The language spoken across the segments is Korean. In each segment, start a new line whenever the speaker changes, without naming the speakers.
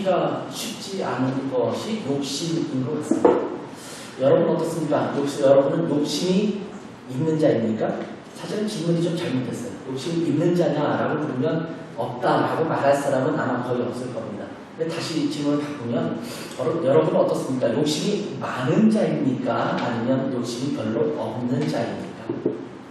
찾기가 쉽지 않은 것이 욕심인 것 같습니다. 여러분 어떻습니까? 여러분은 욕심이 있는 자입니까? 사실은 질문이 좀 잘못됐어요. 욕심이 있는 자냐라고 물으면 없다라고 말할 사람은 아마 거의 없을 겁니다. 근데 다시 질문을 바꾸면 여러분은 어떻습니까? 욕심이 많은 자입니까? 아니면 욕심이 별로 없는 자입니까?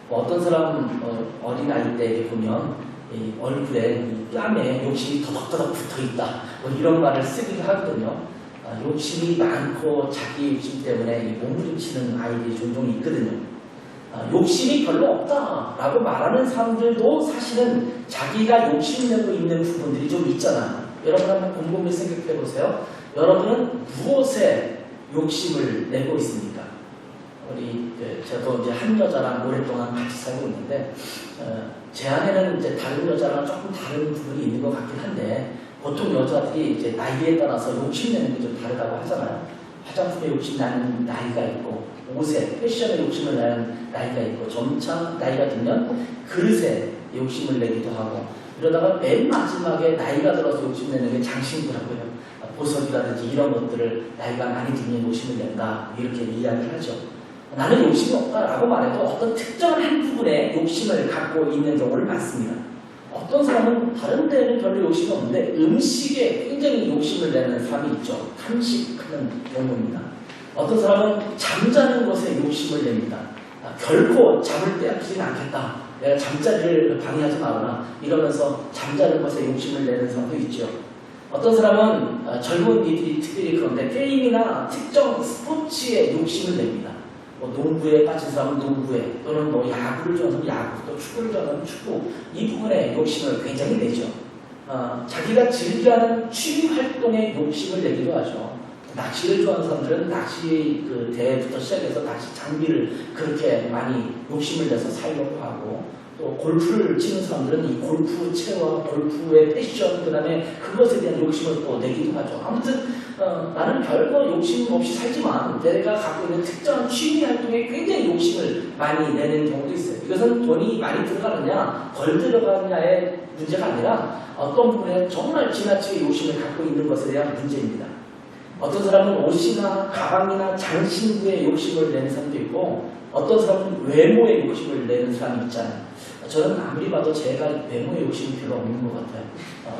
어떤 사람 어린아이 때 보면 이 얼굴에 이 뺨에 욕심이 더덕더덕 붙어있다 이런 말을 쓰기도 하거든요. 욕심이 많고 자기 욕심 때문에 몸부림치는 아이들이 종종 있거든요. 욕심이 별로 없다라고 말하는 사람들도 사실은 자기가 욕심내고 있는 부분들이 좀 있잖아요. 여러분 한번 곰곰이 생각해 보세요. 여러분은 무엇에 욕심을 내고 있습니까? 저도 이제 한 여자랑 오랫동안 같이 살고 있는데, 제 안에는 이제 다른 여자랑 조금 다른 부분이 있는 것 같긴 한데, 보통 여자들이 이제 나이에 따라서 욕심내는 게 좀 다르다고 하잖아요. 화장품에 욕심나는 나이가 있고, 옷에, 패션에 욕심을 내는 나이가 있고, 점차 나이가 들면 그릇에 욕심을 내기도 하고, 이러다가 맨 마지막에 나이가 들어서 욕심내는 게 장신구라고요. 보석이라든지 이런 것들을 나이가 많이 들면 욕심을 낸다, 이렇게 이야기를 하죠. 나는 욕심이 없다라고 말해도 어떤 특정한 한 부분에 욕심을 갖고 있는 경우를 봤습니다. 어떤 사람은 다른 데는 별로 욕심이 없는데 음식에 굉장히 욕심을 내는 사람이 있죠. 탐식하는 경우입니다. 어떤 사람은 잠자는 것에 욕심을 냅니다. 결코 잠을 빼앗기지는 않겠다. 내가 잠자리를 방해하지 마거나 이러면서 잠자는 것에 욕심을 내는 사람도 있죠. 어떤 사람은 젊은이들이 특별히 그런데 게임이나 특정 스포츠에 욕심을 냅니다. 농구에 빠진 사람은 농구에, 또는 야구를 좋아하는 사람은 야구, 또 축구를 좋아하는 사람은 축구, 이 부분에 욕심을 굉장히 내죠. 자기가 즐겨하는 취미 활동에 욕심을 내기도 하죠. 낚시를 좋아하는 사람들은 낚시 대회부터 시작해서 낚시 장비를 그렇게 많이 욕심을 내서 사려고 하고, 또 골프를 치는 사람들은 이 골프채와 골프의 패션, 그 다음에 그것에 대한 욕심을 또 내기도 하죠. 아무튼 나는 별거 욕심 없이 살지만 내가 갖고 있는 특정한 취미 활동에 굉장히 욕심을 많이 내는 경우도 있어요. 이것은 돈이 많이 들어가느냐 덜 들어가느냐의 문제가 아니라 어떤 부분에 정말 지나치게 욕심을 갖고 있는 것에 대한 문제입니다. 어떤 사람은 옷이나 가방이나 장신구에 욕심을 내는 사람도 있고, 어떤 사람은 외모에 욕심을 내는 사람이 있잖아요. 저는 아무리 봐도 제가 외모에 욕심이 별로 없는 것 같아요.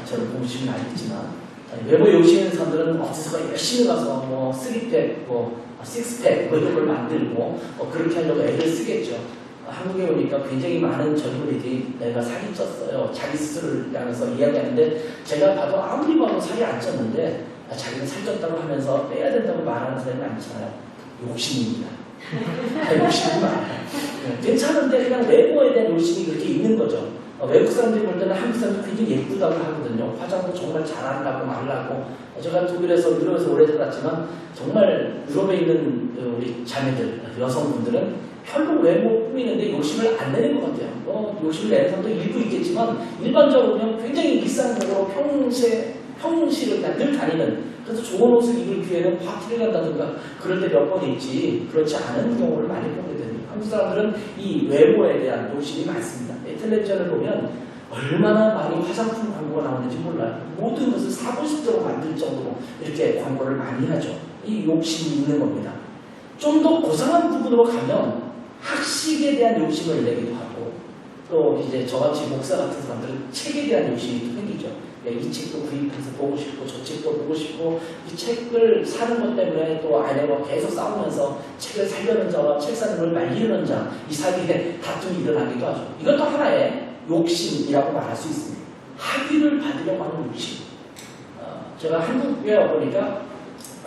저를 보시면 알겠지만 외모에 욕심 있는 사람들은 어디서 열심히 가서 쓰리팩, 식스팩 이런 걸 만들고 그렇게 하려고 애를 쓰겠죠. 한국에 오니까 굉장히 많은 젊은이들이 내가 살이 쪘어요, 자기 스스로를 향해서 이야기하는데, 제가 봐도 아무리 봐도 살이 안 쪘는데 자기는 살쪘다고 하면서 빼야 된다고 말하는 사람이 많잖아요. 욕심입니다. 욕심이 많아요. 괜찮은데 그냥 외모에 대한 욕심이 그렇게 있는 거죠. 외국 사람들이 볼 때는 한국 사람들이 굉장히 예쁘다고 하거든요. 화장도 정말 잘한다고 말하고. 제가 독일에서 유럽에서 오래 살았지만 정말 유럽에 있는 우리 자매들, 여성분들은 별로 외모 꾸미는데 욕심을 안 내는 것 같아요. 욕심을 내는 사람도 일부 있겠지만 일반적으로 그냥 굉장히 일상적으로 평시를 그냥 늘 다니는, 그래서 좋은 옷을 입을 기회는 파티를 간다든가 그럴 때 몇 번 있지, 그렇지 않은 경우를 많이 보게 됩니다. 한국 사람들은 이 외모에 대한 욕심이 많습니다. 텔레비전을 보면 얼마나 많이 화장품 광고가 나오는지 몰라요. 모든 것을 사고 싶도록 만들 정도로 이렇게 광고를 많이 하죠. 이 욕심이 있는 겁니다. 좀 더 고상한 부분으로 가면 학식에 대한 욕심을 내기도 하고, 또 이제 저같이 목사 같은 사람들은 책에 대한 욕심이 생기죠. 이 책도 구입해서 보고 싶고 저 책도 보고 싶고, 이 책을 사는 것 때문에 또 아내와 계속 싸우면서 책을 사려는 자와 책 사는 걸 말리려는 자, 이 사이에 다툼이 일어나기도 하죠. 이것도 하나의 욕심이라고 말할 수 있습니다. 학위를 받으려고 하는 욕심. 제가 한국에 와보니까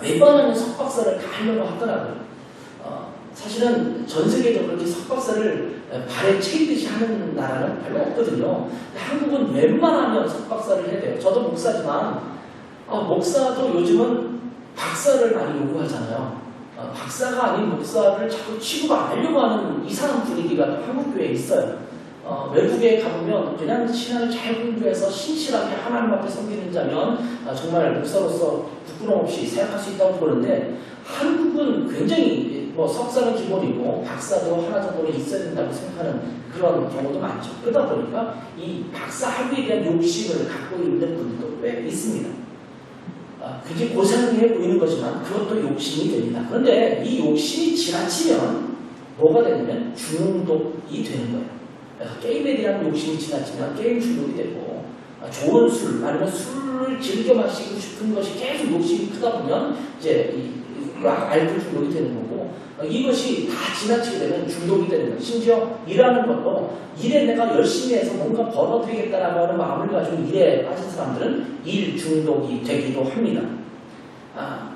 웬만하면 석박사를 다 하려고 하더라고요. 사실은 전 세계적으로 그렇게 석박사를 발에 채이듯이 하는 나라는 별로 없거든요. 한국은 웬만하면 석박사를 해야 돼요. 저도 목사지만 목사도 요즘은 박사를 많이 요구하잖아요. 박사가 아닌 목사를 자꾸 취급 안 하려고 하는 이상한 분위기가 또 한국교회에 있어요. 외국에 가보면 그냥 신앙을 잘 공부해서 신실하게 하나님 앞에 섬기는 자면 정말 목사로서 부끄러움 없이 생각할 수 있다고 보는데, 한국은 굉장히 석사는 기본이고 박사도 하나 정도는 있어야 된다고 생각하는 그런 경우도 많죠. 그러다 보니까 이 박사 학위에 대한 욕심을 갖고 있는 분들도 꽤 있습니다. 그게 고상해 보이는 거지만 그것도 욕심이 됩니다. 그런데 이 욕심이 지나치면 뭐가 되냐면 중독이 되는 거예요. 게임에 대한 욕심이 지나치면 게임 중독이 되고 좋은 술 아니면 술을 즐겨 마시고 싶은 것이 계속 욕심이 크다 보면 이제 알코올 중독이 되는 거고 이것이 다 지나치게 되면 중독이 되는 거예요. 심지어 일하는 것도 일에 내가 열심히 해서 뭔가 벌어들이겠다라고 하는 마음을 가지고 일에 빠진 사람들은 일 중독이 되기도 합니다.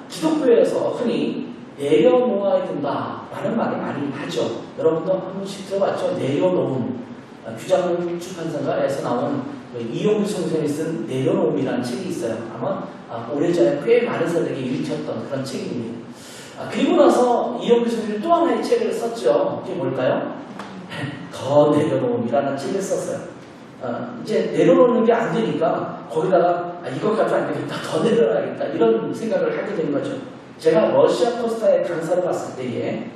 기독교에서 흔히 내려놓아야 된다라는 말을 많이 하죠. 여러분도 한 번씩 들어봤죠? 내려놓음. 규장문 출판사에서 나온 이용주 선생님이 쓴 내려놓음이라는 책이 있어요. 아마 오래전에 꽤 많은 사람에게 읽혔던 그런 책입니다. 그리고 나서 이용주 선생님이 또 하나의 책을 썼죠. 그게 뭘까요? 더 내려놓음이라는 책을 썼어요. 이제 내려놓는 게 안 되니까 거기다가 이것 가지고 안 되겠다. 더 내려놔야겠다. 이런 생각을 하게 된 거죠. 제가 러시아 코스타에 강사를 갔을 때에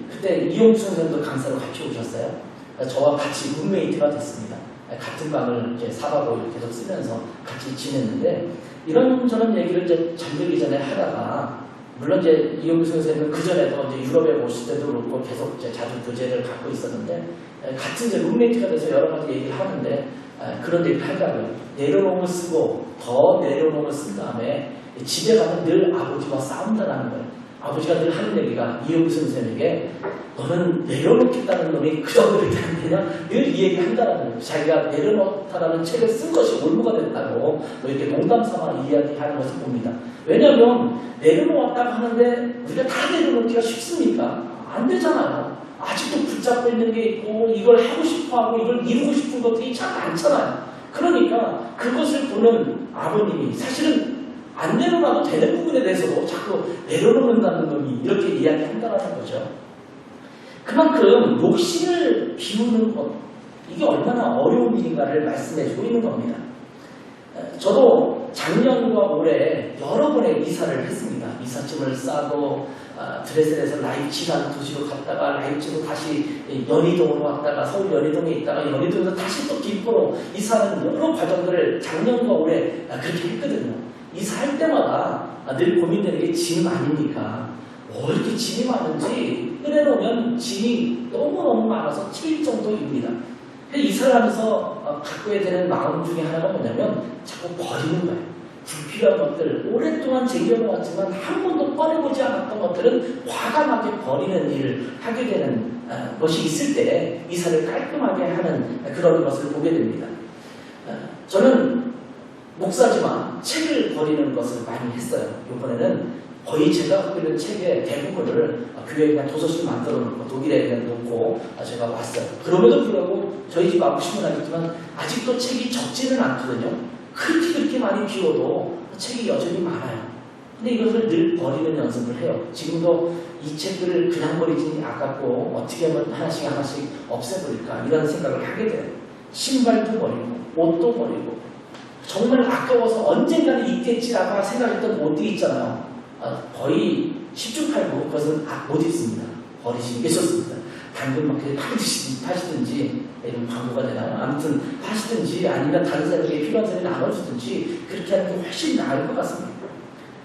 그때 이용주 선생님도 강사로 같이 오셨어요. 저와 같이 룸메이트가 됐습니다. 같은 방을 이제 4박 5일 계속 쓰면서 같이 지냈는데 이런저런 얘기를 이제 잠들기 전에 하다가 물론 이제 이용주 선생님은 그 전에도 이제 유럽에 오실 때도 그렇고 계속 이제 자주 교제를 갖고 있었는데 같은 이제 룸메이트가 돼서 여러 가지 얘기를 하는데 그런 얘기를 하더라고요. 내려놓음을 쓰고 더 내려놓음을 쓴 다음에 집에 가면 늘 아버지와 싸운다라는 거예요. 아버지가 늘 하는 얘기가 이용주 선생님에게 너는 내려놓겠다는 놈이 그 정도로 되느냐? 늘 이 얘기 한다라는 거예요. 자기가 내려놓다라는 책을 쓴 것이 올무가 됐다고 뭐 이렇게 농담 삼아 이야기하는 것을 봅니다. 왜냐하면 내려놓았다고 하는데 우리가 다 내려놓기가 쉽습니까? 안 되잖아요. 아직도 붙잡고 있는 게 있고 이걸 하고 싶어하고 이걸 이루고 싶은 것들이 참 많잖아요. 그러니까 그것을 보는 아버님이 사실은 안 내려놔도 되는 부분에 대해서도 자꾸 내려놓는다는 놈이 이렇게 이야기한다는 거죠. 그만큼 욕심을 비우는 것, 이게 얼마나 어려운 일인가를 말씀해주고 있는 겁니다. 저도 작년과 올해 여러 번의 이사를 했습니다. 이삿짐을 싸고 드레스덴에서 라이프치라는 도시로 갔다가 라이프치로 다시 연희동으로 왔다가 서울 연희동에 있다가 연희동에서 다시 또 김포로 이사하는 여러 과정들을 작년과 올해 그렇게 했거든요. 이사할 때마다 늘 고민되는 게 짐 아닙니까? 이렇게 짐이 많은지 꺼내놓으면 짐이 너무너무 많아서 칠 정도입니다. 이사를 하면서 갖고야 되는 마음 중에 하나가 뭐냐면 자꾸 버리는 거예요. 불필요한 것들, 오랫동안 쟁여놓았지만 한 번도 꺼내보지 않았던 것들은 과감하게 버리는 일을 하게 되는 것이 있을 때 이사를 깔끔하게 하는 그런 것을 보게 됩니다. 저는 목사지만 책을 버리는 것을 많이 했어요. 이번에는 거의 제가 갖고 있는 책의 대부분을 교회에 그냥 도서실 만들어 놓고 독일에 그냥 놓고 제가 왔어요. 그럼에도 불구하고 저희 집 아버님은 알겠지만 아직도 책이 적지는 않거든요. 그렇게 많이 비워도 책이 여전히 많아요. 근데 이것을 늘 버리는 연습을 해요. 지금도 이 책들을 그냥 버리지 아깝고 어떻게 하면 하나씩 없애버릴까 이런 생각을 하게 돼요. 신발도 버리고 옷도 버리고 정말 아까워서 언젠가는 있겠지라고 생각했던 옷들이 있잖아요. 거의 10중 8구 그것은 못 입습니다. 버리시는 게 좋습니다. 당근마켓에 파시든지 이런 광고가 되나요? 아무튼 파시든지 아니면 다른 사람에게 필요한 사람이 나눠주든지 그렇게 하는 게 훨씬 나을 것 같습니다.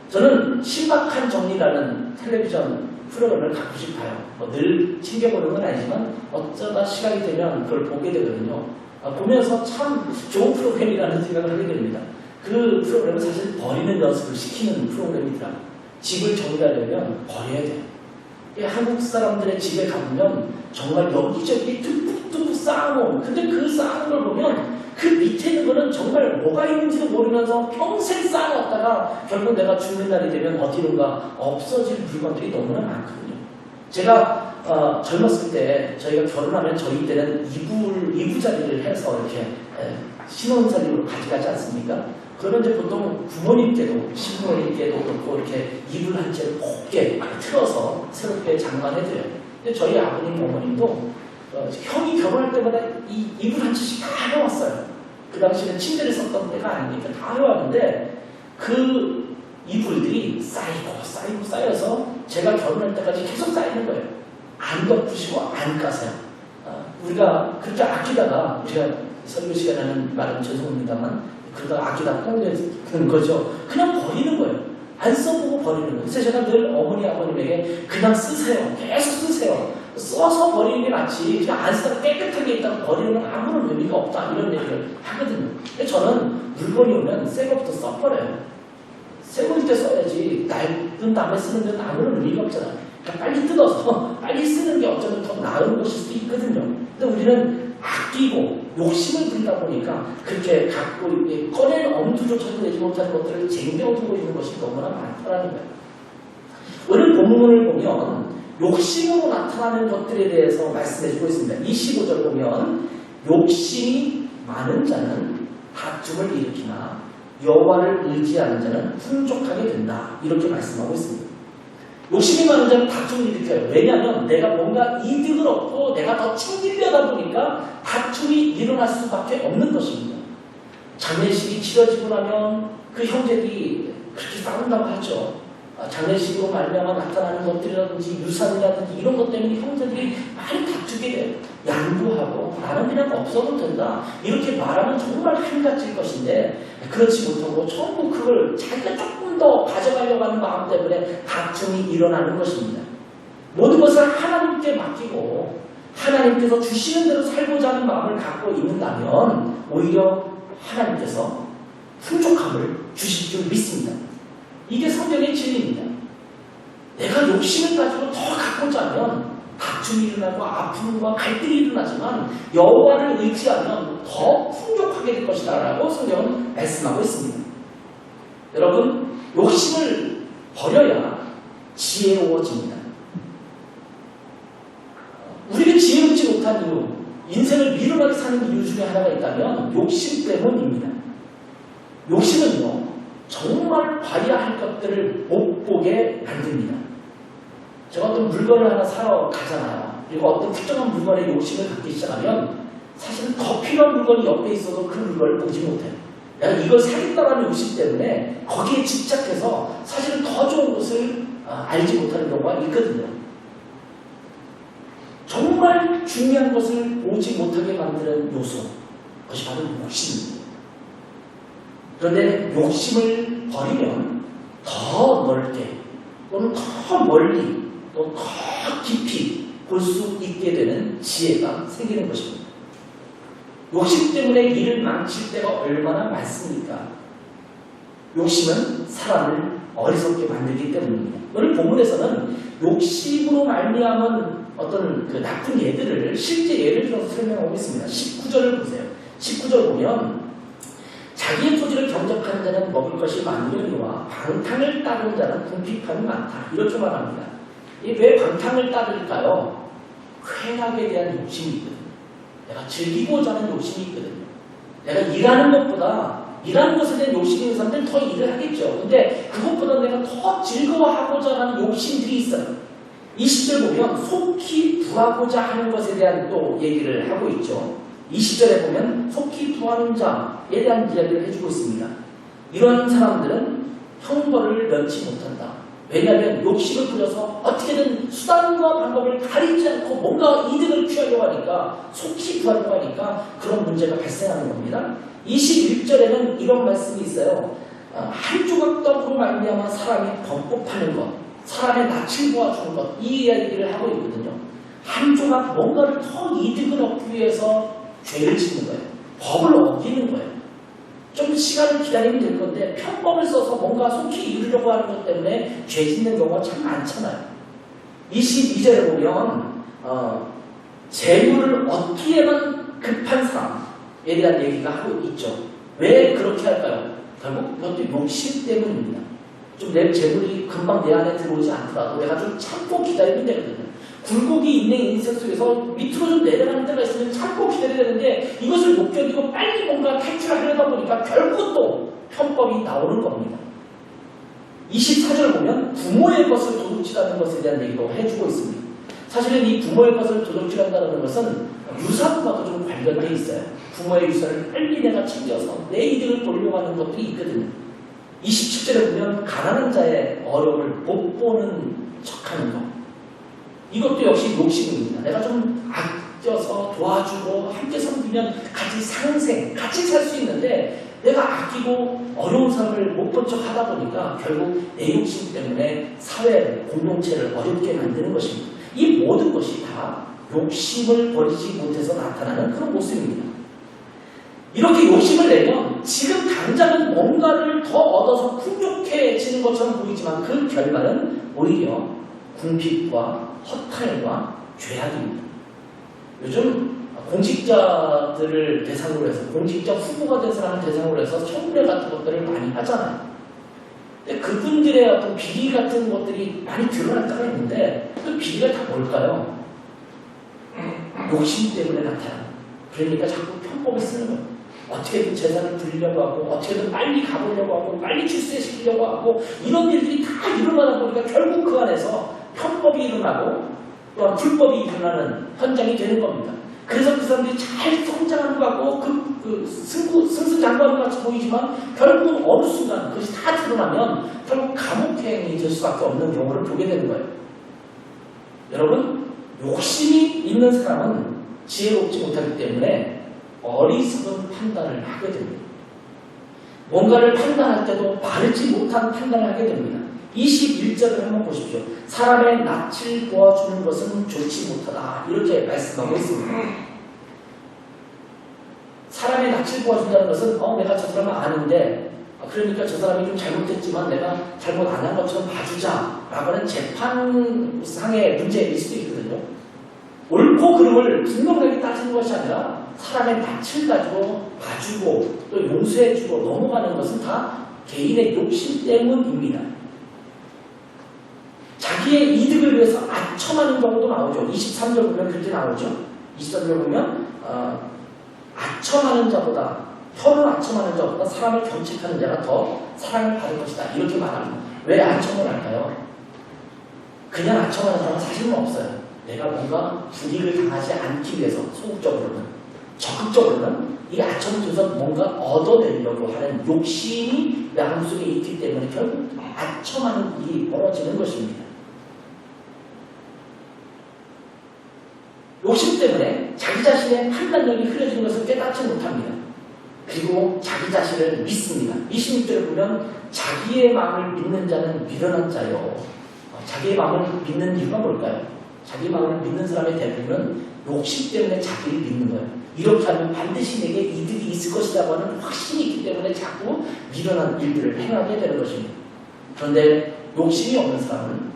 저는 신박한 정리라는 텔레비전 프로그램을 가끔씩 봐요. 늘 챙겨보는 건 아니지만 어쩌다 시간이 되면 그걸 보게 되거든요. 보면서 참 좋은 프로그램이라는 생각을 하게 됩니다. 그 프로그램은 사실 버리는 연습을 시키는 프로그램이더라고요. 집을 정리하려면 버려야 돼요. 한국 사람들의 집에 가보면 정말 여기저기 뚝뚝뚝 쌓아놓은, 근데 그 쌓아놓은 걸 보면 그 밑에 있는 거는 정말 뭐가 있는지도 모르면서 평생 쌓아놨다가 결국 내가 죽는 날이 되면 어디론가 없어질 물건들이 너무나 많거든요. 제가 젊었을 때 저희가 결혼하면 저희 때는 이부자리를 해서 이렇게 신혼살림으로 가져가지 않습니까? 그러면 이제 보통 부모님께도 시부모님께도 그렇고 이렇게 이불 한 채를 곱게 틀어서 새롭게 장만해드려요. 근데 저희 아버님 어머님도 형이 결혼할 때마다 이 이불 한 채씩 다 해왔어요. 그 당시에는 침대를 썼던 때가 아니니까 다 해왔는데 그 이불들이 쌓여서 제가 결혼할 때까지 계속 쌓이는 거예요. 안 덮으시고 안 까세요. 우리가 그렇게 아끼다가 제가 설교 시간에는 말은 죄송합니다만 그러다가 아끼다 꽁내는 거죠. 그냥 버리는 거예요. 안 써보고 버리는 거예요. 그래서 제가 늘 어머니 아버님에게 그냥 쓰세요. 계속 쓰세요. 써서 버리는 게 낫지. 그냥 안 쓰다가 깨끗하게 있다가 버리는 건 아무런 의미가 없다. 이런 얘기를 하거든요. 근데 저는 물건이 오면 새 것부터 써버려요. 새 거일 때 써야지. 낡은 다음에 쓰는 데는 아무런 의미가 없잖아. 그러니까 빨리 뜯어서 빨리 쓰는 게 어쩌면 더 나은 것일 수도 있거든요. 근데 우리는 아끼고 욕심을 부리다 보니까 그렇게 갖고 꺼낼 엄두조차도 내지 못하는 것들을 쟁여두고 있는 것이 너무나 많다는 거예요. 오늘 본문을 보면 욕심으로 나타나는 것들에 대해서 말씀해주고 있습니다. 25절 보면 욕심이 많은 자는 다툼을 일으키나 여호와를 의지하는 자는 풍족하게 된다. 이렇게 말씀하고 있습니다. 욕심이 많은 자는 다툼을 일으켜요. 왜냐하면 내가 뭔가 이득을 얻고 내가 더 챙기려다 보니까 다툼이 일어날 수밖에 없는 것입니다. 장례식이 치러지고 나면 그 형제들이 그렇게 싸운다고 하죠. 장례식으로 말미암아 나타나는 것들이라든지 유산이라든지 이런 것 때문에 형제들이 많이 다투게 돼요. 양보하고 나는 그냥 없어도 된다. 이렇게 말하면 정말 한가지일 것인데 그렇지 못하고 전부 그걸 자기가 조금 더 가져가려고 하는 마음 때문에 다툼이 일어나는 것입니다. 모든 것을 하나님께 맡기고 하나님께서 주시는 대로 살고자 하는 마음을 갖고 있는다면 오히려 하나님께서 풍족함을 주실 줄 믿습니다. 이게 성경의 진리입니다. 내가 욕심을 가지고 더 갖고자 하면 다툼이 일어나고 아픔과 갈등이 일어나지만 여호와를 의지하면 더 풍족하게 될 것이다 라고 성경은 말씀하고 있습니다. 여러분, 욕심을 버려야 지혜로워집니다. 우리가 지혜롭지 못한 이유, 인생을 미련하게 사는 이유 중에 하나가 있다면 욕심 때문입니다. 욕심은요, 정말 봐야 할 것들을 못 보게 만듭니다. 제가 어떤 물건을 하나 사러 가잖아요. 그리고 어떤 특정한 물건에 욕심을 갖기 시작하면 사실은 더 필요한 물건이 옆에 있어도 그 물건을 보지 못해요. 내가 이걸 사겠다라는 욕심 때문에 거기에 집착해서 사실은 더 좋은 것을 알지 못하는 경우가 있거든요. 정말 중요한 것을 보지 못하게 만드는 요소, 그것이 바로 욕심입니다. 그런데 욕심을 버리면 더 넓게 또는 더 멀리 또 더 깊이 볼 수 있게 되는 지혜가 생기는 것입니다. 욕심 때문에 일을 망칠 때가 얼마나 많습니까? 욕심은 사람을 어리석게 만들기 때문입니다. 오늘 본문에서는 욕심으로 말미암은 어떤 그 나쁜 예들을 실제 예를 들어서 설명하고 있습니다. 19절을 보세요. 19절 보면 자기의 토지를 경작하는 자는 먹을 것이 많으려니와 방탕을 따르는 자는 궁핍함이 많다. 이렇게 말합니다. 왜 방탕을 따를까요? 쾌락에 대한 욕심이 있거든요. 내가 즐기고자 하는 욕심이 있거든요. 내가 일하는 것보다 일하는 것에 대한 욕심이 있는 사람들은 더 일을 하겠죠. 근데 그것보다 내가 더 즐거워하고자 하는 욕심들이 있어요. 20절 보면 속히 부하고자 하는 것에 대한 또 얘기를 하고 있죠. 20절에 보면 속히 부하는 자에 대한 이야기를 해주고 있습니다. 이런 사람들은 형벌을 면치 못한다. 왜냐하면 욕심을 부려서 어떻게든 수단과 방법을 가리지 않고 뭔가 이득을 취하려고 하니까 속히 구하려고 하니까 그런 문제가 발생하는 겁니다. 21절에는 이런 말씀이 있어요. 한 조각 떡으로 말미암아 사람이 범법하는 것, 사람의 낯을 보아주는 것, 이 이야기를 하고 있거든요. 한 조각 뭔가를 더 이득을 얻기 위해서 죄를 짓는 거예요. 법을 어기는 거예요. 좀 시간을 기다리면 될 건데 편법을 써서 뭔가 속히 이루려고 하는 것 때문에 죄 짓는 경우가 참 많잖아요. 22절에 보면 재물을 얻기에만 급한 사람에 대한 얘기가 하고 있죠. 왜 그렇게 할까요? 결국 그것도 욕심 때문입니다. 좀 내 재물이 금방 내 안에 들어오지 않더라도 내가 좀 참고 기다리면 되거든요. 굴곡이 있는 인생 속에서 밑으로 좀 내려가는 데가 있으면 참고 기다려야 되는데 이것을 못 견디고 빨리 뭔가 탈출하려다 보니까 결국 또 편법이 나오는 겁니다. 24절 보면 부모의 것을 도둑질하는 것에 대한 얘기도 해주고 있습니다. 사실은 이 부모의 것을 도둑질한다는 것은 유산과도 좀 관련되어 있어요. 부모의 유산을 빨리 내가 챙겨서 내 이득을 보려고 하는 것들이 있거든요. 27절에 보면 가난한 자의 어려움을 못 보는 척하는 것. 이것도 역시 욕심입니다. 내가 좀 아껴서 도와주고 함께 섬기면 같이 상생, 같이 살 수 있는데 내가 아끼고 어려운 사람을 못 본 척 하다 보니까 결국 내 욕심 때문에 사회를, 공동체를 어렵게 만드는 것입니다. 이 모든 것이 다 욕심을 버리지 못해서 나타나는 그런 모습입니다. 이렇게 욕심을 내면 지금 당장은 뭔가를 더 얻어서 풍족해지는 것처럼 보이지만 그 결과는 오히려 궁핍과 허탈과 죄악입니다. 요즘 공직자들을 대상으로 해서 공직자 후보가 된 사람을 대상으로 해서 청문회 같은 것들을 많이 하잖아요. 근데 그분들의 어떤 비리 같은 것들이 많이 드러날 때가 있는데 그 비리가 다 뭘까요? 욕심 때문에 나타나는. 그러니까 자꾸 편법을 쓰는 거예요. 어떻게든 재산을 불리려고 하고 어떻게든 빨리 가보려고 하고 빨리 출세시키려고 하고 이런 일들이 다 일어나다 보니까 결국 그 안에서 편법이 일어나고 또한 불법이 일어나는 현장이 되는 겁니다. 그래서 그 사람들이 잘 성장하는 것 같고 승승장구하는 것 같이 보이지만 결국은 어느 순간 그것이 다 드러나면 결국 감옥행이 될 수밖에 없는 경우를 보게 되는 거예요. 여러분, 욕심이 있는 사람은 지혜롭지 못하기 때문에 어리석은 판단을 하게 됩니다. 뭔가를 판단할 때도 바르지 못한 판단을 하게 됩니다. 21절을 한번 보십시오. 사람의 낯을 보아주는 것은 좋지 못하다. 이렇게 말씀하고 있습니다. 사람의 낯을 보아준다는 것은 내가 저 사람을 아는데 그러니까 저 사람이 좀 잘못했지만 내가 잘못 안 한 것처럼 봐주자 라고 하는 재판상의 문제일 수도 있거든요. 옳고 그름을 분명하게 따지는 것이 아니라 사람의 낯을 가지고 봐주고 또 용서해주고 넘어가는 것은 다 개인의 욕심 때문입니다. 자기의 이득을 위해서 아첨하는 경우도 나오죠. 23절 보면 그렇게 나오죠. 23절 보면 아첨하는 자보다 혀를 아첨하는 자보다 사람을 경책하는 자가 더 사랑을 받을 것이다. 이렇게 말합니다. 왜 아첨을 할까요? 그냥 아첨하는 사람은 사실은 없어요. 내가 뭔가 불이익을 당하지 않기 위해서 소극적으로는 적극적으로는 이 아첨을 통해서 뭔가 얻어내려고 하는 욕심이 마음속에 있기 때문에 결국 아첨하는 일이 벌어지는 것입니다. 욕심 때문에 자기 자신의 판단력이 흐려지는 것을 깨닫지 못합니다. 그리고 자기 자신을 믿습니다. 26절에 보면 자기의 마음을 믿는 자는 미련한 자요. 자기의 마음을 믿는 이유가 뭘까요? 자기 마음을 믿는 사람의 대부분은 욕심 때문에 자기를 믿는 거예요. 이렇게 하면 반드시 내게 이득이 있을 것이라고 하는 확신이 있기 때문에 자꾸 미련한 일들을 행하게 되는 것입니다. 그런데 욕심이 없는 사람은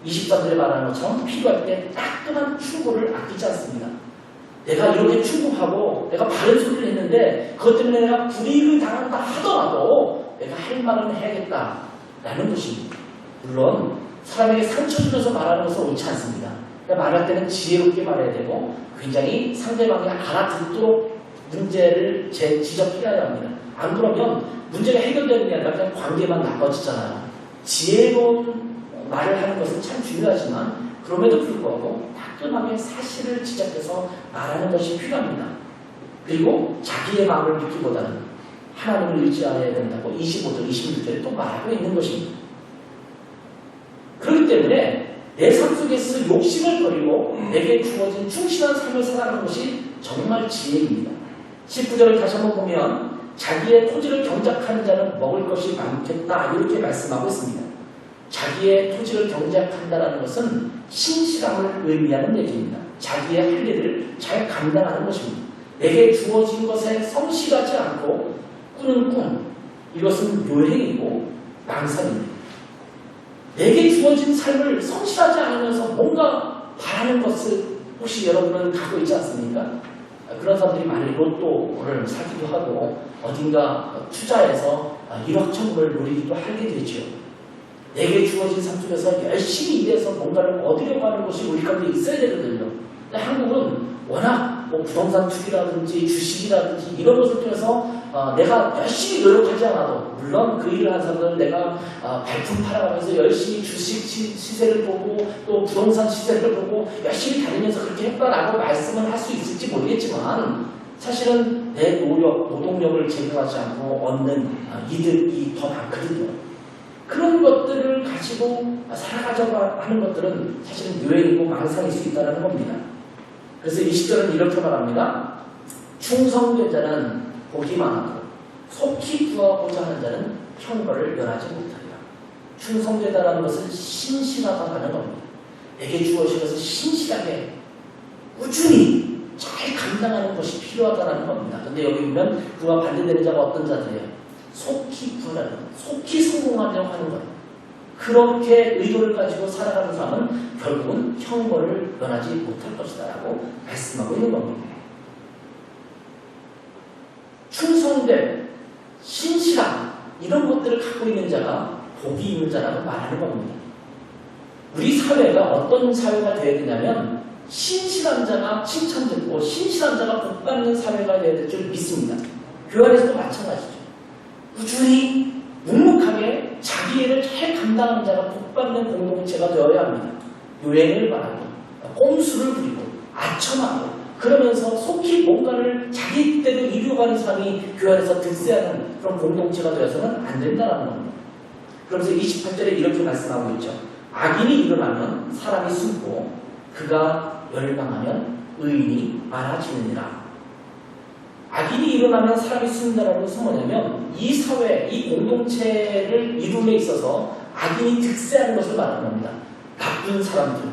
23절에 말하는 것처럼 필요할 때 따끔한 충고를 아끼지 않습니다. 내가 이렇게 충고하고 내가 바른 소리를 했는데 그것 때문에 내가 불이익을 당한다 하더라도 내가 할 말은 해야겠다라는 것입니다. 물론 사람에게 상처 주면서 말하는 것은 옳지 않습니다. 그러니까 말할 때는 지혜롭게 말해야 되고 굉장히 상대방이 알아듣도록 문제를 지적해야 합니다. 안 그러면 문제가 해결되는 게 아니라 그냥 관계만 나빠지잖아요. 지혜로운 말을 하는 것은 참 중요하지만 그럼에도 불구하고 따끔하게 사실을 지적해서 말하는 것이 필요합니다. 그리고 자기의 마음을 믿기보다는 하나님을 의지해야 된다고 25절, 26절에 또 말하고 있는 것입니다. 그렇기 때문에 내 삶 속에서 욕심을 버리고 내게 주어진 충실한 삶을 살아가는 것이 정말 지혜입니다. 19절을 다시 한번 보면 자기의 토지를 경작하는 자는 먹을 것이 많겠다 이렇게 말씀하고 있습니다. 자기의 토지를 경작한다는 것은 신실함을 의미하는 얘기입니다. 자기의 할 일을 잘 감당하는 것입니다. 내게 주어진 것에 성실하지 않고 꾸는 꿈, 이것은 요행이고 망상입니다. 내게 주어진 삶을 성실하지 않으면서 뭔가 바라는 것을 혹시 여러분은 갖고 있지 않습니까? 그런 사람들이 많이 로또를 사기도 하고 어딘가 투자해서 일확천금을 노리기도 하게 되죠. 내게 주어진 삶 속에서 열심히 일해서 뭔가를 얻으려고 하는 것이 우리 가운데 있어야 되거든요. 근데 한국은 워낙 부동산 투기라든지 주식이라든지 이런 것을 통해서 내가 열심히 노력하지 않아도 물론 그 일을 하는 사람들은 내가 발품 팔아가면서 열심히 주식 시세를 보고 또 부동산 시세를 보고 열심히 다니면서 그렇게 했다라고 말씀을 할 수 있을지 모르겠지만 사실은 내 노동력을 제거하지 않고 얻는 이득이 더 많거든요. 그런 것들을 가지고 살아가자고 하는 것들은 사실은 유행이고 망상일 수 있다는 겁니다. 그래서 20절은 이렇게 말합니다. 충성된 자는 복이 많고 속히 구하고자 하는 자는 형벌을 면하지 못하리라. 충성되다라는 것은 신실하다 하는 겁니다. 내게 주어진 것을 신실하게 꾸준히 잘 감당하는 것이 필요하다는 겁니다. 근데 여기 보면 그와 반대되는 자가 어떤 자들이에요? 속히 구하라는 것, 속히 성공하려고 하는 것. 그렇게 의도를 가지고 살아가는 사람은 결국은 형벌을 면하지 못할 것이다 라고 말씀하고 있는 겁니다. 충성됨, 신실함 이런 것들을 갖고 있는 자가 복이 있는 자라고 말하는 겁니다. 우리 사회가 어떤 사회가 되어야 되냐면 신실한 자가 칭찬받고 신실한 자가 복받는 사회가 되어야 될 줄 믿습니다. 교회 안에서도 마찬가지죠. 꾸준히 묵묵하게 자기 일을 잘 감당하는 자가 복받는 공동체가 되어야 합니다. 요행을 바라고 꼼수를 부리고 아첨하고 그러면서 속히 뭔가를 자기 때도 이루어가는 사람이 교회 안에서 득세하는 그런 공동체가 되어서는 안 된다는 겁니다. 그러면서 28절에 이렇게 말씀하고 있죠. 악인이 일어나면 사람이 숨고 그가 멸망하면 의인이 많아지느니라. 악인이 일어나면 사람이 숨는다는 것은 뭐냐면 이 사회, 이 공동체를 이룸에 있어서 악인이 득세하는 것을 말하는 겁니다. 나쁜 사람들,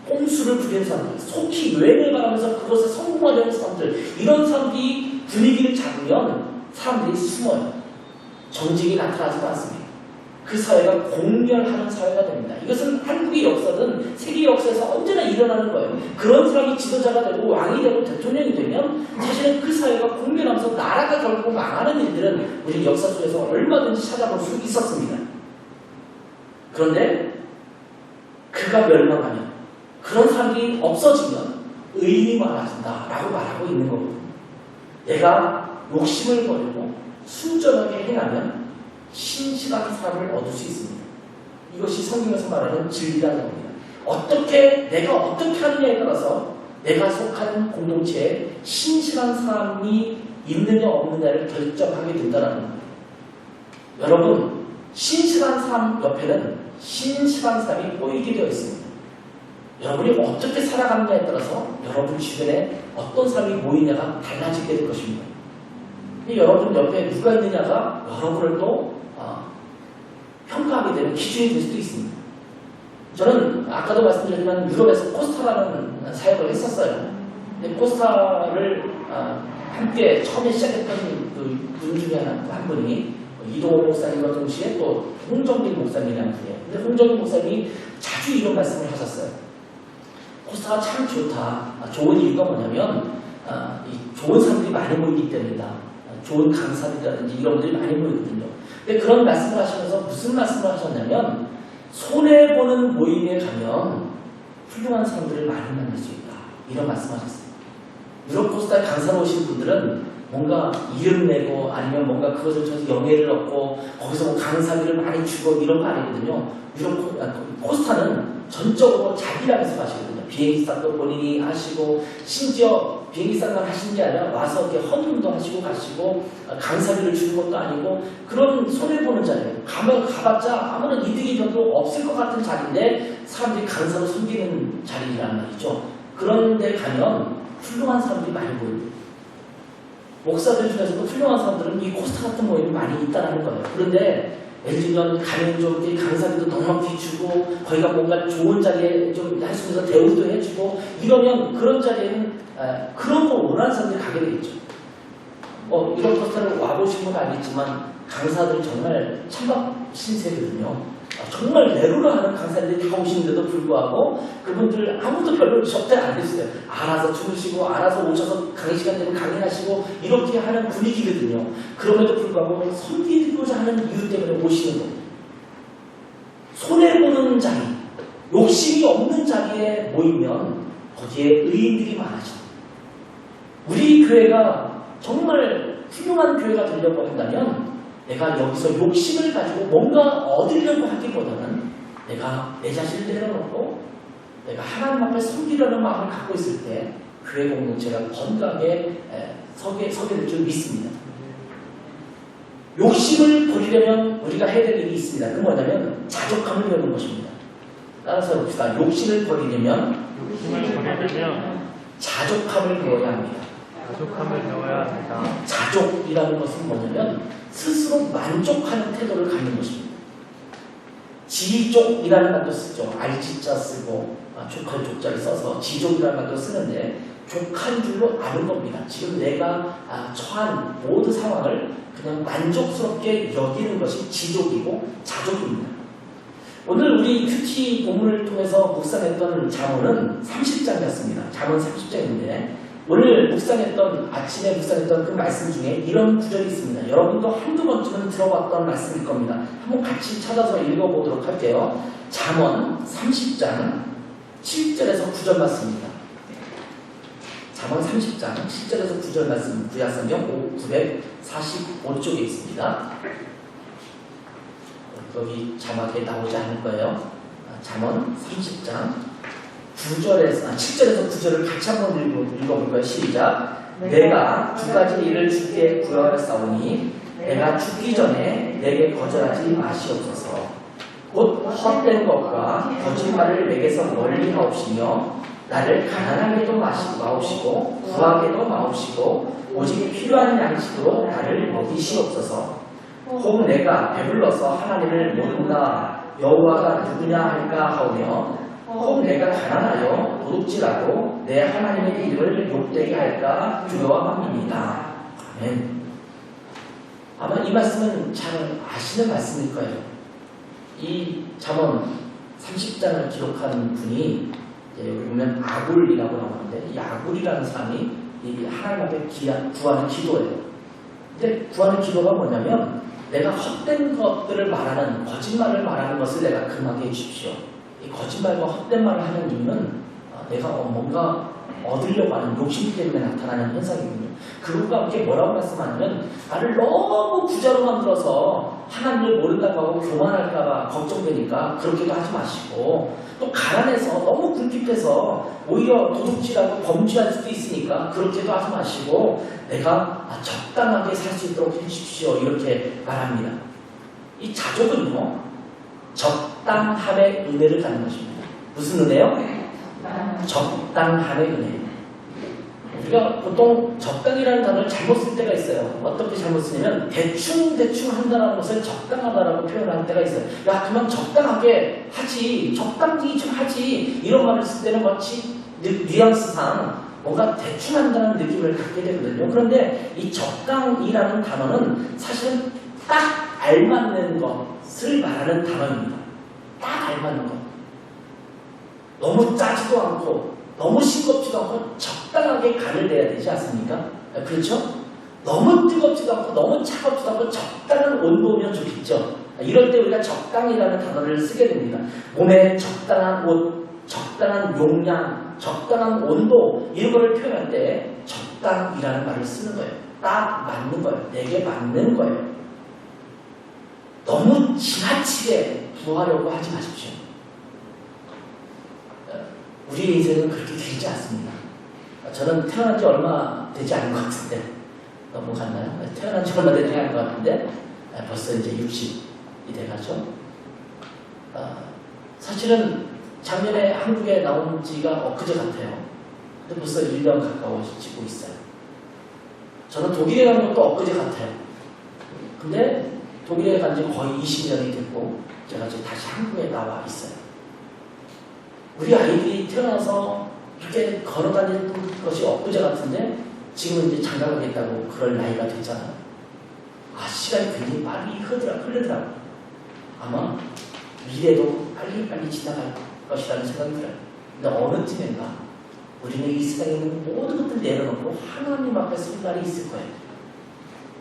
꼼수를 부리는 사람들, 속히 유행을 바라면서 그것에 성공하려는 사람들, 이런 사람들이 분위기를 잡으면 사람들이 숨어요. 정직이 나타나지 않습니다. 그 사회가 공멸하는 사회가 됩니다. 이것은 한국의 역사든 세계 역사에서 언제나 일어나는 거예요. 그런 사람이 지도자가 되고 왕이 되고 대통령이 되면 사실은 그 사회가 공멸하면서 나라가 결국 망하는 일들은 우리 역사 속에서 얼마든지 찾아볼 수 있었습니다. 그런데 그가 멸망하면 그런 사람이 없어지면 의인이 많아진다라고 말하고 있는 거거든요. 내가 욕심을 버리고 순전하게 행하면 신실한 사람을 얻을 수 있습니다. 이것이 성경에서 말하는 진리라는 겁니다. 내가 어떻게 하느냐에 따라서 내가 속한 공동체에 신실한 사람이 있느냐 없느냐를 결정하게 된다는 겁니다. 여러분, 신실한 사람 옆에는 신실한 사람이 보이게 되어 있습니다. 여러분이 어떻게 살아가느냐에 따라서 여러분 주변에 어떤 사람이 모이냐가 달라지게 될 것입니다. 여러분 옆에 누가 있느냐가 여러분을 또 평가하게 되는 기준이 될 수도 있습니다. 저는 아까도 말씀드렸지만 유럽에서 코스타라는 사역을 했었어요. 근데 코스타를 함께 처음에 시작했던 그 분 중에 한 분이 이동호 목사님과 동시에 또 홍정길 목사님이라는 분이에요. 근데 홍정길 목사님이 자주 이런 말씀을 하셨어요. 코스타가 참 좋다. 좋은 이유가 뭐냐면 좋은 사람들이 많이 모이기 때문이다. 좋은 강사들이라든지 이런 분들이 많이 모이거든요. 근데 그런 말씀을 하시면서 무슨 말씀을 하셨냐면 손해보는 모임에 가면 훌륭한 사람들을 많이 만날 수 있다. 이런 말씀을 하셨어요. 유럽 코스타 강사로 오신 분들은 뭔가 이름 내고 아니면 뭔가 그것을 통해서 영예를 얻고 거기서 뭐 강사비를 많이 주고 이런 거 아니거든요. 유럽 코스타는 전적으로 자기라면서 가시거든요. 비행기값도 본인이 하시고 심지어 비행기값만 하시는 게 아니라 와서 이렇게 헌금도 하시고 가시고 강사비를 주는 것도 아니고 그런 손해보는 자리예요. 가봤자 아무런 이득이 별로 없을 것 같은 자리인데 사람들이 강사로 섬기는 자리라는 말이죠. 그런데 가면 훌륭한 사람들이 많이 보입니다. 목사들 중에서도 훌륭한 사람들은 이 코스타 같은 모임이 많이 있다는 거예요. 그런데 예를 들면 가면 좀 강사비도 넉넉히 주고 거기가 뭔가 좋은 자리에 좀 할 수 있어서 대우도 해주고 이러면 그런 자리에는 그런 거 원하는 사람들이 가게 되겠죠. 이런 코스타를 와보신 건 알겠지만 강사들은 정말 찬밥 신세거든요. 정말 내로라 하는 강사들이 다 오시는데도 불구하고 그분들 아무도 별로 접대 안 했어요. 알아서 주무시고 알아서 오셔서 강의 시간 되면 강의하시고 이렇게 하는 분위기거든요. 그럼에도 불구하고 섬기고자 하는 이유 때문에 오시는 거예요. 손해보는 자리, 욕심이 없는 자리에 모이면 거기에 의인들이 많아져. 우리 교회가 정말 훌륭한 교회가 되려고 한다면 내가 여기서 욕심을 가지고 뭔가 얻으려고 하기보다는 내가 내 자신을 내려놓고 내가 하나님 앞에 섬기려는 마음을 갖고 있을 때 교회 공동체가 건강하게 서게 될 줄 믿습니다. 욕심을 버리려면 우리가 해야 될 일이 있습니다. 그 뭐냐면 자족함을 배우는 것입니다. 따라서 봅시다. 욕심을 버리려면
욕심을 버리려면
자족함을 배워야 합니다.
자족함을 배워야 합니다.
자족이라는 것은 뭐냐면 스스로 만족하는 태도를 갖는 것입니다. 지족이라는 말도 쓰죠. 알지자 쓰고 족할 족자를 써서 지족이라는 말도 쓰는데 족한 줄로 아는 겁니다. 지금 내가 처한 모든 상황을 그냥 만족스럽게 여기는 것이 지족이고 자족입니다. 오늘 우리 큐티 본문을 통해서 묵상했던 잠언은 30장이었습니다. 잠언 30장인데 오늘 아침에 묵상했던 그 말씀 중에 이런 구절이 있습니다. 여러분도 한두 번쯤은 들어봤던 말씀일 겁니다. 한번 같이 찾아서 읽어보도록 할게요. 잠언 30장 7절에서 9절 말씀입니다. 잠언 30장 7절에서 9절 말씀 구약성경 945쪽에 있습니다. 여기 자막에 나오지 않을 거예요. 잠언 30장 7절에서 9절을 같이 한번 읽어볼 거예요. 시작. 내가 두 가지 일을 주께 구하였사오니 내가 죽기 전에 내게 거절하지 마시옵소서. 곧 헛된 것과 거짓말을 내게서 멀리 하옵시며 나를 가난하게도 마옵시고 구하게도 마옵시고 오직 필요한 양식으로 나를 먹이시옵소서. 혹 내가 배불러서 하나님을 모른다 여호와가 누구냐 할까 하오며 혹 내가 가난하여 도둑질하고 내 하나님의 이름을 욕되게 할까 두려워합니다. 아멘. 아마 이 말씀은 잘 아시는 말씀일 거예요. 이 잠언 30장을 기록한 분이 여기 보면 아굴이라고 나오는데 이 아굴이라는 사람이 이 하나님 앞에 구하는 기도예요. 근데 구하는 기도가 뭐냐면 내가 헛된 것들을 말하는 거짓말을 말하는 것을 내가 금하게 해주십시오. 이 거짓말과 헛된 말을 하는 이유는 내가 뭔가 얻으려고 하는 욕심 때문에 나타나는 현상이거든요. 그것과 함께 뭐라고 말씀하냐면 나를 너무 부자로 만들어서 하나님을 모른다고 하고 교만할까봐 걱정되니까 그렇게도 하지 마시고 또 가난해서 너무 궁핍해서 오히려 도둑질하고 범죄할 수도 있으니까 그렇게도 하지 마시고 내가 적당하게 살 수 있도록 해주십시오. 이렇게 말합니다. 이 자족은요 적당함의 은혜를 갖는 것입니다. 무슨 은혜요? 적당함의 은혜. 우리가 보통 적당이라는 단어를 잘못 쓸 때가 있어요. 어떻게 잘못 쓰냐면 대충 한다는 것을 적당하다라고 표현하는 때가 있어요. 야 그만 적당하게 하지, 적당히 좀 하지 이런 말을 쓸 때는 마치 뉘앙스상 뭔가 대충 한다는 느낌을 갖게 되거든요. 그런데 이 적당이라는 단어는 사실은 딱 알맞는 것을 말하는 단어입니다. 딱 알맞는 것. 너무 짜지도 않고 너무 싱겁지도 않고 적당하게 간을 내야 되지 않습니까? 그렇죠? 너무 뜨겁지도 않고 너무 차갑지도 않고 적당한 온도면 좋겠죠. 이럴 때 우리가 적당이라는 단어를 쓰게 됩니다. 몸에 적당한 옷, 적당한 용량, 적당한 온도 이런 거를 표현할 때 적당이라는 말을 쓰는 거예요. 딱 맞는 거예요. 내게 맞는 거예요. 너무 지나치게 구하려고 하지 마십시오. 우리의 인생은 그렇게 길지 않습니다. 저는 태어난 지 얼마 되지 않은 것 같은데 너무 갔나요? 태어난 지 얼마 되지 않은 것 같은데 벌써 이제 60이 돼가죠. 사실은 작년에 한국에 나온 지가 엊그제 같아요. 근데 벌써 1년 가까워지고 있어요. 저는 독일에 간 것도 엊그제 같아요. 근데 독일에 간 지 거의 20년이 됐고 제가 지금 다시 한국에 나와 있어요. 우리 아이들이 태어나서 이렇게 걸어다니는 것이 엊그제 같은데 지금은 이제 장가 가겠다고 그럴 나이가 됐잖아요. 시간이 굉장히 빨리 흐르더라고요. 아마 미래도 빨리 지나갈 것이라는 생각이 들어요. 근데 어느 쯤인가 우리는 이 세상에 있는 모든 것들을 내려놓고 하나님 앞에 설 날이 있을 거예요.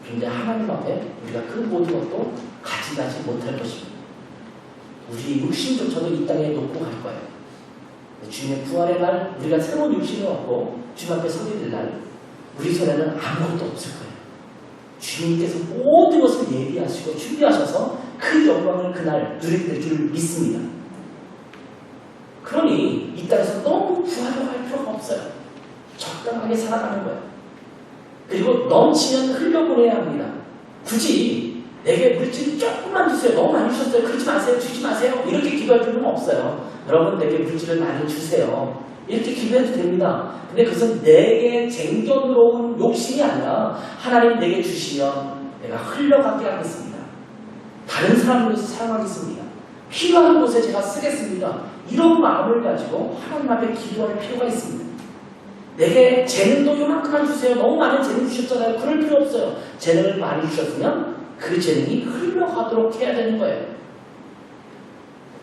그런데 하나님 앞에 우리가 그 모든 것도 가져가지 못할 것입니다. 우리 육신조차도 이 땅에 놓고 갈 거예요. 주님의 부활의 날 우리가 새로운 육신을 얻고 주님 앞에 서게 될 날 우리 손에는 아무것도 없을 거예요. 주님께서 모든 것을 예비하시고 준비하셔서 그 영광을 그날 누리게 될 줄 믿습니다. 그러니 이 땅에서 너무 구하려고 할 필요가 없어요. 적당하게 살아가는 거예요. 그리고 넘치면 흘려보내야 합니다. 굳이 내게 물질을 조금만 주세요. 너무 많이 주셨어요. 그러지 마세요. 주지 마세요. 이렇게 기도할 필요는 없어요. 여러분 내게 물질을 많이 주세요. 이렇게 기도해도 됩니다. 근데 그것은 내게 쟁견으로운 욕심이 아니라 하나님 내게 주시면 내가 흘려가게 하겠습니다. 다른 사람을 위해서 사용하겠습니다. 필요한 곳에 제가 쓰겠습니다. 이런 마음을 가지고 하나님 앞에 기도할 필요가 있습니다. 내게 재능도 요만큼만 주세요. 너무 많은 재능 주셨잖아요. 그럴 필요 없어요. 재능을 많이 주셨으면 그 재능이 흘러가도록 해야 되는 거예요.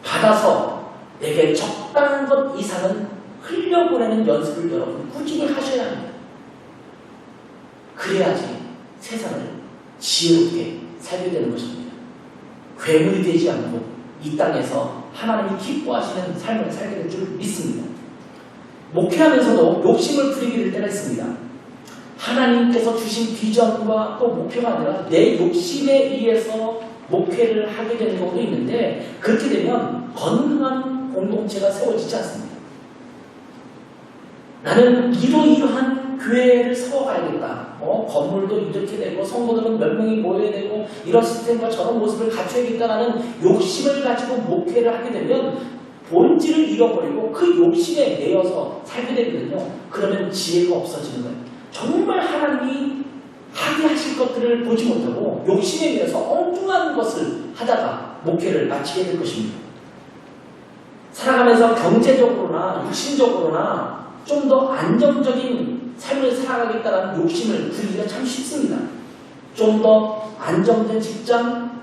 받아서 내게 적당한 것 이상은 흘려보내는 연습을 여러분 꾸준히 하셔야 합니다. 그래야지 세상을 지혜롭게 살게 되는 것입니다. 괴물이 되지 않고 이 땅에서 하나님이 기뻐하시는 삶을 살게 될 줄 믿습니다. 목회하면서도 욕심을 부리게 될 때가 있습니다. 하나님께서 주신 비전과 또 목표가 아니라 내 욕심에 의해서 목회를 하게 되는 경우도 있는데 그렇게 되면 건강한 공동체가 세워지지 않습니다. 나는 이러이러한 교회를 세워가야겠다. 건물도 이렇게 되고 성도들은 몇 명이 모여야 되고 이런 시스템과 저런 모습을 갖춰야겠다라는 욕심을 가지고 목회를 하게 되면 본질을 잃어버리고 그 욕심에 매여서 살게 되거든요. 그러면 지혜가 없어지는 거예요. 정말 하나님이 하게 하실 것들을 보지 못하고 욕심에 매여서 엉뚱한 것을 하다가 목회를 마치게 될 것입니다. 살아가면서 경제적으로나 육신적으로나 좀 더 안정적인 삶을 살아가겠다는 욕심을 부리기가 참 쉽습니다. 좀 더 안정된 직장,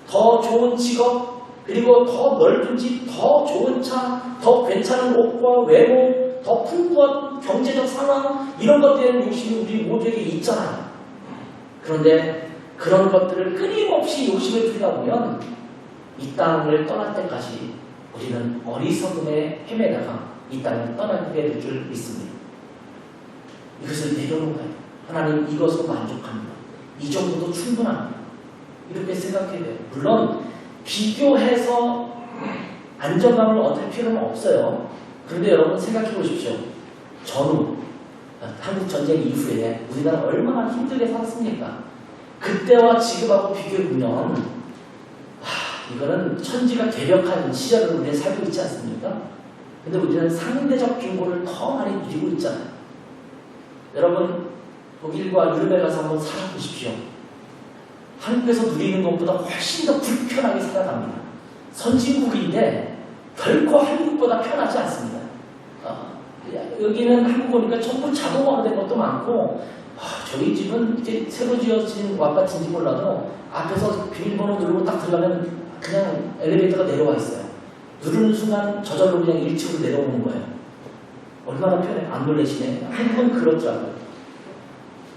더 좋은 직업, 그리고 더 넓은 집, 더 좋은 차, 더 괜찮은 옷과 외모, 더 풍부한 경제적 상황, 이런 것들에 대한 욕심이 우리 모두에게 있잖아요. 그런데 그런 것들을 끊임없이 욕심을 부리다 보면 이 땅을 떠날 때까지 우리는 어리석음에 헤매다가 이 땅을 떠나게 될 줄 믿습니다. 이것을 내려놓아요. 하나님 이것으로 만족합니다. 이 정도도 충분합니다. 이렇게 생각해야 돼요. 물론 비교해서 안정감을 얻을 필요는 없어요. 그런데 여러분 생각해 보십시오. 전후 한국 전쟁 이후에 우리나라 얼마나 힘들게 살았습니까? 그때와 지금하고 비교해보면 이거는 천지가 개벽한 시절을 우리는 살고 있지 않습니까? 근데 우리는 상대적 빈곤을 더 많이 누리고 있잖아요. 여러분 독일과 유럽에 가서 한번 살아보십시오. 한국에서 누리는 것보다 훨씬 더 불편하게 살아갑니다. 선진국인데 결코 한국보다 편하지 않습니다. 여기는 한국 오니까 전부 자동화가 된 것도 많고 저희 집은 이제 새로 지어진 와 같은지 몰라도 앞에서 비밀번호 누르고 딱 들어가면 그냥 엘리베이터가 내려와 있어요. 누르는 순간 저절로 그냥 1층으로 내려오는 거예요. 얼마나 편해. 안 놀라시네. 한국은 그렇더라고요.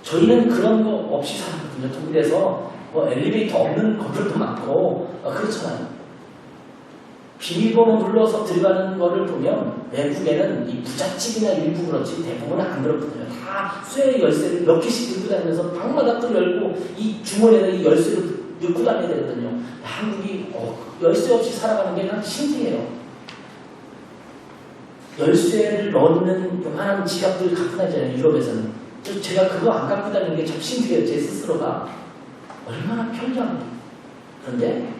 저희는 그런 거 없이 살았거든요. 독일에서 엘리베이터 없는 건물도 많고 그렇잖아요. 비밀번호 눌러서 들어가는 거를 보면 외국에는 이 부잣집이나 일부 그렇지 대부분은 안 그렇거든요. 다 쇠 열쇠를 몇 개씩 들고 다니면서 방마다 또 열고 이 주머니에다 이 열쇠를 넣고 다녀야 되거든요. 한국이 열쇠 없이 살아가는 게 난 신기해요. 열쇠를 넣는 요만한 지갑들 갖고 다니잖아요. 유럽에서는. 제가 그거 안 갖고 다니는 게 참 신기해요. 제 스스로가. 얼마나 편리합니다. 그런데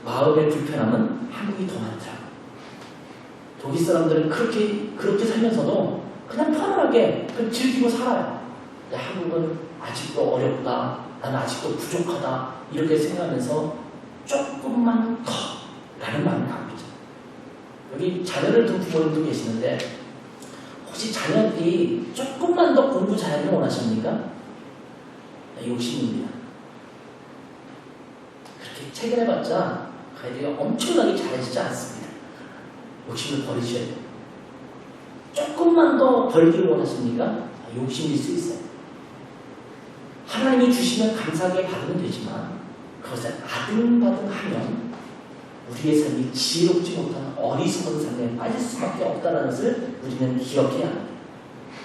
마음의 불편함은 한국이 더 많더라고요. 독일 사람들은 그렇게 살면서도 그냥 편안하게 즐기고 살아요. 근데 한국은 아직도 어렵다. 나는 아직도 부족하다. 이렇게 생각하면서 조금만 더 라는 마음을 갖고 있죠. 여기 자녀를 둔 부모님도 계시는데 혹시 자녀들이 조금만 더 공부 잘하기를 원하십니까? 욕심입니다. 그렇게 체결해봤자 아이들이 엄청나게 잘해지지 않습니다. 욕심을 버리셔야 돼요. 조금만 더 벌기를 원하십니까? 욕심일 수 있어요. 하나님이 주시면 감사하게 받으면 되지만 그것을 아등바등하면 우리의 삶이 지혜롭지 못한 어리석은 삶에 빠질 수밖에 없다는 것을 우리는 기억해야 합니다.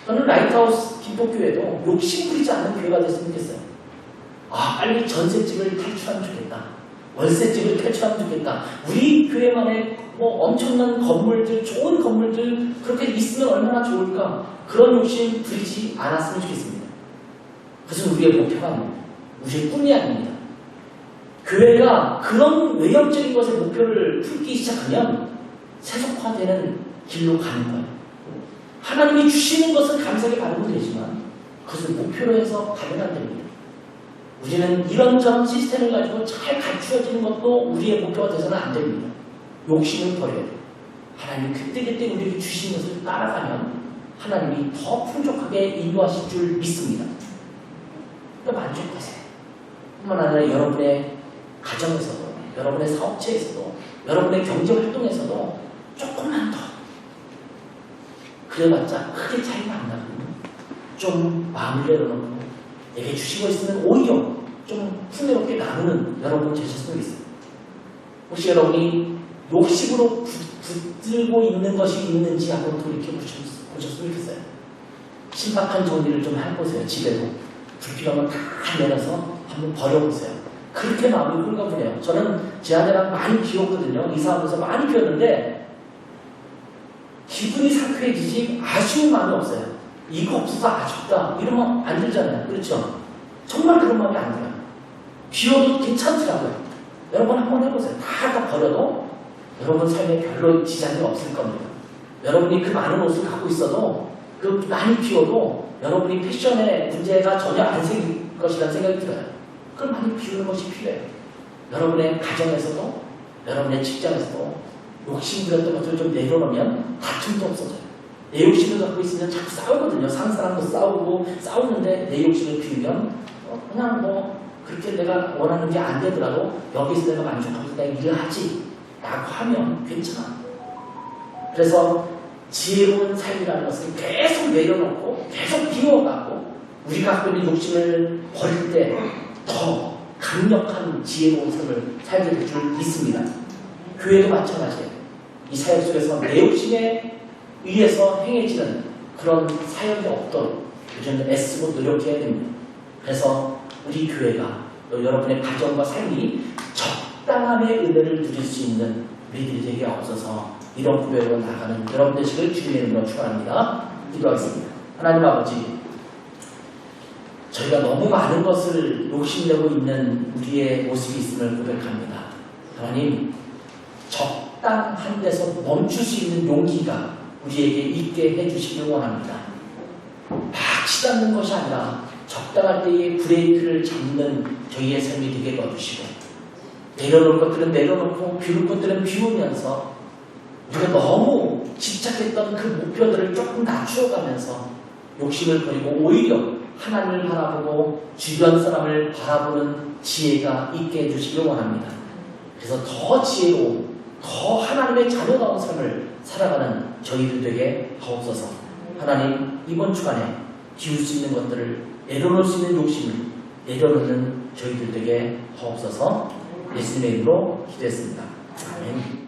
저는 라이트하우스 김포교회도 욕심 부리지 않는 교회가 됐으면 좋겠어요. 빨리 전셋집을 탈출하면 좋겠다. 월세집을 탈출하면 좋겠다. 우리 교회만의 엄청난 건물들, 좋은 건물들 그렇게 있으면 얼마나 좋을까. 그런 욕심 부리지 않았으면 좋겠습니다. 그것은 우리의 목표가 아닙니다. 우리의 꿈이 아닙니다. 교회가 그런 외형적인 것에 목표를 품기 시작하면 세속화되는 길로 가는 거예요. 하나님이 주시는 것을 감사하게 받으면 되지만 그것을 목표로 해서 가면 안 됩니다. 우리는 이런저런 시스템을 가지고 잘 갖추어지는 것도 우리의 목표가 돼서는 안 됩니다. 욕심을 버려야 돼요. 하나님이 그때그때 우리에게 주신 것을 따라가면 하나님이 더 풍족하게 인도하실 줄 믿습니다. 그러니까 만족하세요. 뿐만 아니라 여러분의 가정에서도, 여러분의 사업체에서도, 여러분의 경제활동에서도 조금만 더 그래봤자 크게 차이가 안 나거든요. 좀 마음을 내려놓고 내게 주시고 있으면 오히려 좀 풍요롭게 나누는 여러분 되셨으면 좋겠어요. 혹시 여러분이 욕심으로 붙들고 있는 것이 있는지 한번 돌이켜보셨으면 좋겠어요. 신박한 정리를 좀 해보세요. 집에도 불필요한 건 다 내려서 한번 버려보세요. 그렇게 마음이 홀가분해요. 저는 제 아내랑 많이 비웠거든요. 이사하면서 많이 비웠는데 기분이 상쾌해지지 아쉬운 마음이 없어요. 이거 없어서 아쉽다 이러면 안 들잖아요. 그렇죠? 정말 그런 마음이 안 들어요. 비워도 괜찮더라고요. 여러분 한번 해보세요. 다 버려도 여러분 삶에 별로 지장이 없을 겁니다. 여러분이 그 많은 옷을 갖고 있어도 그 많이 비워도 여러분이 패션에 문제가 전혀 안 생길 것이라는 생각이 들어요. 그걸 많이 비우는 것이 필요해요. 여러분의 가정에서도 여러분의 직장에서도 욕심 부렸던 것들을 좀 내려놓으면 다툼도 없어져요. 내 욕심을 갖고 있으면 자꾸 싸우거든요. 상사랑도 싸우고 싸우는데 내 욕심을 비우면 그냥 뭐 그렇게 내가 원하는 게 안 되더라도 여기서 내가 만족하면서 내가 일을 하지 라고 하면 괜찮아. 그래서 지혜로운 삶이라는 것은 계속 내려놓고 계속 비워가고 우리가 갖고 있는 욕심을 버릴 때 더 강력한 지혜로운 삶을 살게 될 줄 믿습니다. 교회도 마찬가지예요. 이 사역 속에서 내 욕심에 의해서 행해지는 그런 사역이 없도록 요즘은 애쓰고 노력해야 됩니다. 그래서 우리 교회가 또 여러분의 가정과 삶이 적당함의 은혜를 누릴 수 있는 우리들이 되게 없어서 이런 구별로 나가는 여러분 되시길 주님의 이름으로 축원합니다. 기도하겠습니다. 하나님 아버지, 저희가 너무 많은 것을 욕심내고 있는 우리의 모습이 있음을 고백합니다. 하나님, 적당한 데서 멈출 수 있는 용기가 우리에게 있게 해주시길 원합니다. 막 치닫는 것이 아니라 적당할 때에 브레이크를 잡는 저희의 삶이 되게 넣어주시고 내려놓을 것들은 내려놓고 비울 것들은 비우면서 우리가 너무 집착했던 그 목표들을 조금 낮추어가면서 욕심을 버리고 오히려 하나님을 바라보고 주변 사람을 바라보는 지혜가 있게 해주시길 원합니다. 그래서 더 지혜로운 더 하나님의 자녀다운 삶을 살아가는 저희들 되게 하옵소서. 하나님, 이번 주간에 비울 수 있는 것들을 내려놓을 수 있는 욕심을 내려놓는 저희들 되게 하옵소서. 예수님의 이름으로 기도했습니다. 아멘.